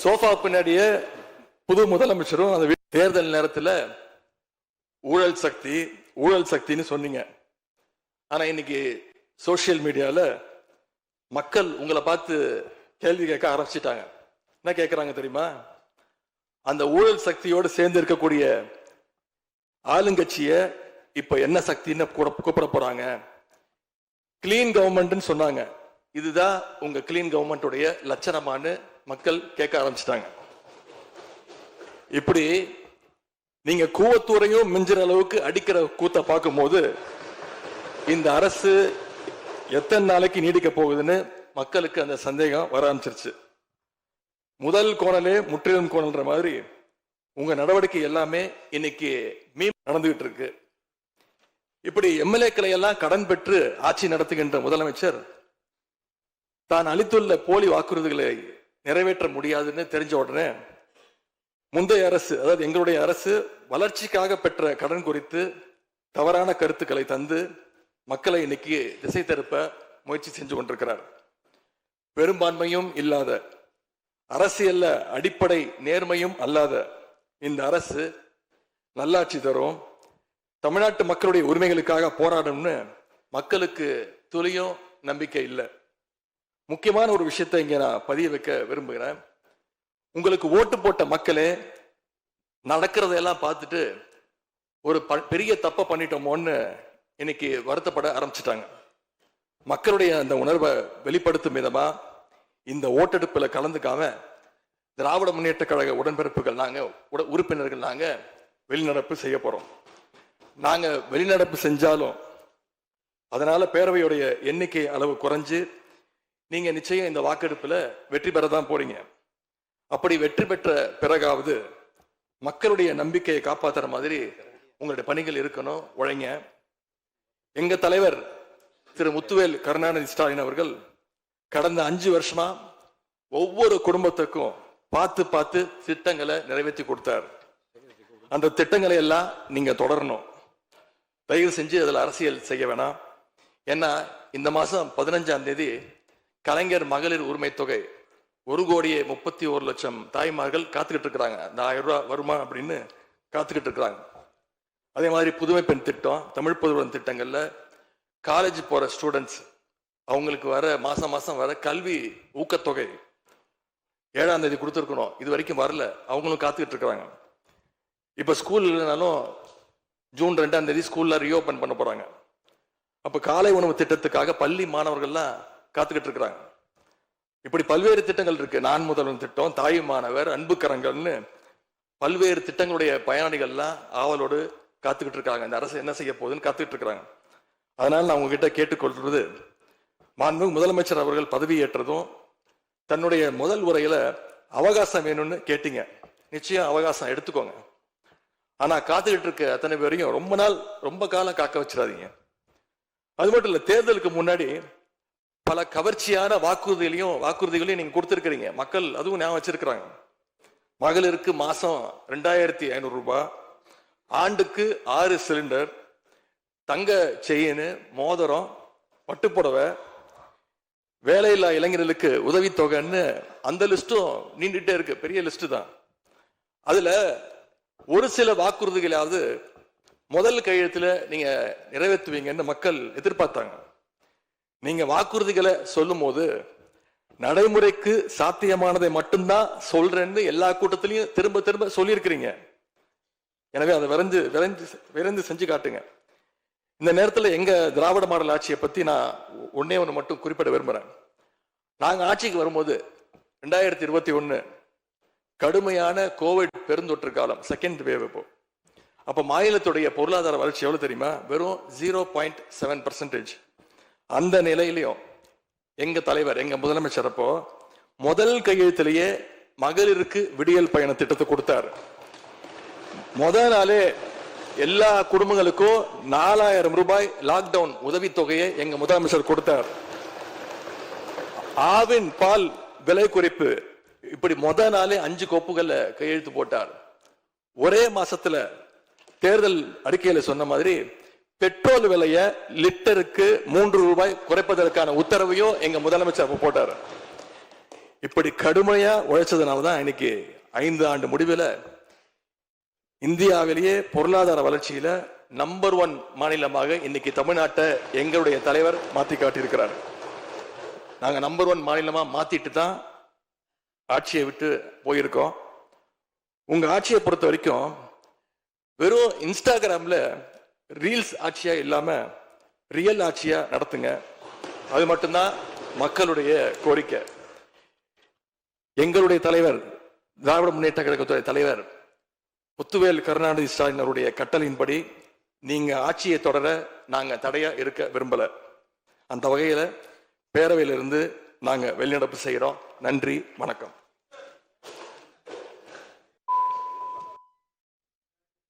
Sofa பின்னாடியே புது முதலமைச்சரும் அந்த தேர்தல் நேரத்தில் ஊழல் சக்தின்னு சொன்னீங்க. ஆனா இன்னைக்கு சோசியல் மீடியால மக்கள் உங்களை பார்த்து கேள்வி கேட்க ஆரம்பிச்சிட்டாங்க. என்ன கேட்கிறாங்க தெரியுமா? அந்த ஊழல் சக்தியோடு சேர்ந்து இருக்கக்கூடிய ஆளுங்கட்சிய இப்ப என்ன சக்தின்னு கூப்பிட போறாங்க. கிளீன் கவர்மெண்ட் சொன்னாங்க. இதுதான் உங்க கிளீன் கவர்மெண்ட் லட்சணமானு மக்கள் கேட்க ஆரம்பிச்சிட்டாங்க. இப்படி நீங்க கூவத்தூரையும் மிஞ்சிற அளவுக்கு அடிக்கிற கூத்த பார்க்கும் போது இந்த அரசு எத்தனை நாளைக்கு நீடிக்க போகுதுன்னு மக்களுக்கு அந்த சந்தேகம் வர ஆரம்பிச்சிருச்சு. முதல் கோணலே முற்றிலும் கோணல்ன்ற மாதிரி உங்க நடவடிக்கை எல்லாமே இன்னைக்கு நடந்துகிட்டு இருக்கு. இப்படி எம்எல்ஏக்களை எல்லாம் கடன் பெற்று ஆட்சி நடத்துகின்ற முதலமைச்சர் தான் அளித்துள்ள போலி வாக்குறுதிகளை நிறைவேற்ற முடியாதுன்னு தெரிஞ்ச உடனே முந்தைய அரசு, அதாவது எங்களுடைய அரசு வளர்ச்சிக்காக பெற்ற கடன் குறித்து தவறான கருத்துக்களை தந்து மக்களை இன்னைக்கு திசை திருப்ப முயற்சி செஞ்சு கொண்டிருக்கிறார். பெரும்பான்மையும் இல்லாத, அரசியல்ல அடிப்படை நேர்மையும் அல்லாத இந்த அரசு நல்லாட்சி தரும், தமிழ்நாட்டு மக்களுடைய உரிமைகளுக்காக போராடும்னு மக்களுக்கு துளியும் நம்பிக்கை இல்லை. முக்கியமான ஒரு விஷயத்தை இங்க நான் பதிய வைக்க விரும்புகிறேன். உங்களுக்கு ஓட்டு போட்ட மக்களே நடக்கிறதையெல்லாம் பார்த்துட்டு ஒரு பெரிய தப்ப பண்ணிட்டோமோன்னு இன்னைக்கு வருத்தப்பட ஆரம்பிச்சிட்டாங்க. மக்களுடைய அந்த உணர்வை வெளிப்படுத்தும் விதமா இந்த ஓட்டெடுப்புல கலந்துக்காம திராவிட முன்னேற்ற கழக உடன்பிறப்புகள் உறுப்பினர்கள் நாங்க வெளிநடப்பு செய்ய போறோம். நாங்க வெளிநடப்பு செஞ்சாலும் அதனால பேரவையுடைய எண்ணிக்கை அளவு குறைஞ்சு நீங்க நிச்சயம் இந்த வாக்கெடுப்புல வெற்றி பெறதான் போறீங்க. அப்படி வெற்றி பெற்ற பிறகாவது மக்களுடைய நம்பிக்கையை காப்பாற்றுற மாதிரி உங்களுடைய பணிகள் இருக்கணும், உழைங்க. எங்க தலைவர் திரு முத்துவேல் கருணாநிதி ஸ்டாலின் அவர்கள் கடந்த 5 வருஷமா ஒவ்வொரு குடும்பத்துக்கும் பார்த்து திட்டங்களை நிறைவேற்றி கொடுத்தார். அந்த திட்டங்களை எல்லாம் நீங்க தொடரணும். தயவு செஞ்சு அதுல அரசியல் செய்ய வேணாம். ஏன்னா இந்த மாசம் 15ஆம் தேதி கலைஞர் மகளிர் உரிமை தொகை 1,31,00,000 தாய்மார்கள் காத்துக்கிட்டு இருக்கிறாங்க. அந்த 1000 ரூபாய் வருமா அப்படின்னு காத்துக்கிட்டு இருக்கிறாங்க. அதே மாதிரி புதுமை பெண் திட்டம், தமிழ் புதுவன் திட்டங்கள்ல காலேஜ் போற ஸ்டூடெண்ட்ஸ் அவங்களுக்கு வர மாசம் வர கல்வி ஊக்கத்தொகை 7ஆம் தேதி கொடுத்துருக்கணும். இது வரைக்கும் வரல. அவங்களும் காத்துக்கிட்டு இருக்கிறாங்க. இப்ப ஸ்கூல் இல்லைனாலும் ஜூன் 2ஆம் தேதி ஸ்கூல்ல ரீஓபன் பண்ண போறாங்க. அப்ப காலை உணவு திட்டத்துக்காக பள்ளி மாணவர்கள்லாம் காத்துக்கிட்டு இருக்கிறாங்க. இப்படி பல்வேறு திட்டங்கள் இருக்கு. நான் முதல்வன் திட்டம், தாய் மாணவர், அன்பு கரங்கள்னு பல்வேறு திட்டங்களுடைய பயனாளிகள்லாம் ஆவலோடு காத்துக்கிட்டு இருக்காங்க. இந்த அரசு என்ன செய்ய போகுதுன்னு காத்துக்கிட்டு இருக்கிறாங்க. அதனால நான் உங்ககிட்ட கேட்டுக்கொள்றது, மாண்புமிகு முதலமைச்சர் அவர்கள் பதவி ஏற்றதும் தன்னுடைய முதல் உரையில அவகாசம் வேணும்னு கேட்டீங்க. நிச்சயம் அவகாசம் எடுத்துக்கோங்க. ஆனா காத்துக்கிட்டு இருக்க அத்தனை பேரையும் ரொம்ப காலம் காக்க வச்சிடாதீங்க. அது மட்டும் இல்ல, தேர்தலுக்கு முன்னாடி பல கவர்ச்சியான வாக்குறுதிகளையும் நீங்க கொடுத்திருக்கிறீங்க. மக்கள் அதுவும் ஞாபகம் வச்சிருக்கிறாங்க. மகளிருக்கு மாசம் 2,500 ரூபாய், ஆண்டுக்கு 6 சிலிண்டர், தங்க செயின், மோதிரம், பட்டுப்புடவை, வேலையில்லா இளைஞர்களுக்கு உதவித்தொகைன்னு அந்த லிஸ்டும் நீண்டுட்டே இருக்கு. பெரிய லிஸ்ட் தான். அதுல ஒரு சில வாக்குறுதிகளாவது முதல் கையெழுத்துல நீங்க நிறைவேற்றுவீங்கன்னு மக்கள் எதிர்பார்த்தாங்க. நீங்க வாக்குறுதிகளை சொல்லும் போது நடைமுறைக்கு சாத்தியமானதை மட்டும்தான் சொல்றேன்னு எல்லா கூட்டத்திலையும் திரும்ப சொல்லியிருக்கிறீங்க. எனவே அதை விரைந்து செஞ்சு காட்டுங்க. இந்த நேரத்தில் எங்க திராவிட மாடல் ஆட்சியை பத்தி நான் ஒன்னே ஒன்று மட்டும் குறிப்பிட விரும்புறேன். நாங்க ஆட்சிக்கு வரும்போது 2021 கடுமையான கோவிட் பெருந்தொற்று காலம், செகண்ட் வேவ். அப்ப மாநிலத்துடைய பொருளாதார வளர்ச்சி எவ்வளவு தெரியுமா? வெறும் 0.7%. அந்த நிலையிலையும் எங்க தலைவர், எங்க முதலமைச்சர் அப்போ முதல் கையெழுத்திலேயே மகளிருக்கு விடியல் பயண திட்டத்தை கொடுத்தார். முதல் நாளே எல்லா குடும்பங்களுக்கும் 4,000 ரூபாய் லாக்டவுன் உதவித்தொகையை எங்க முதலமைச்சர் கொடுத்தார். ஆவின் பால் விலை குறைப்பு, இப்படி முதல் நாளே 5 கோப்புகள்ல கையெழுத்து போட்டார். ஒரே மாசத்துல தேர்தல் அறிக்கையில சொன்ன மாதிரி பெட்ரோல் விலைய லிட்டருக்கு 3 ரூபாய் குறைப்பதற்கான உத்தரவையும் எங்க முதலமைச்சர் போட்டார். இப்படி கடுமையா உழைச்சதுனாலதான் இன்னைக்கு 5 ஆண்டு முடிவில் இந்தியாவிலேயே பொருளாதார வளர்ச்சியில நம்பர் 1 மாநிலமாக இன்னைக்கு தமிழ்நாட்டை எங்களுடைய தலைவர் மாத்தி காட்டியிருக்கிறார். நாங்க நம்பர் 1 மாநிலமா மாத்திட்டு தான் ஆட்சியை விட்டு போயிருக்கோம். உங்க ஆட்சியை பொறுத்த வரைக்கும் வெறும் இன்ஸ்டாகிராம்ல ரீல்ஸ் ஆட்சியா இல்லாம ரியல் ஆட்சியா நடத்துங்க. அது மட்டும்தான் மக்களுடைய கோரிக்கை. எங்களுடைய தலைவர் திராவிட முன்னேற்ற கழகத்துடைய தலைவர் முத்துவேல் கருணாநிதி ஸ்டாலின் அவருடைய கட்டளையின்படி நீங்க ஆட்சியை தொடர நாங்க தடையா இருக்க விரும்பல. அந்த வகையில பேரவையிலிருந்து நாங்க வெளிநடப்பு செய்கிறோம். நன்றி, வணக்கம்.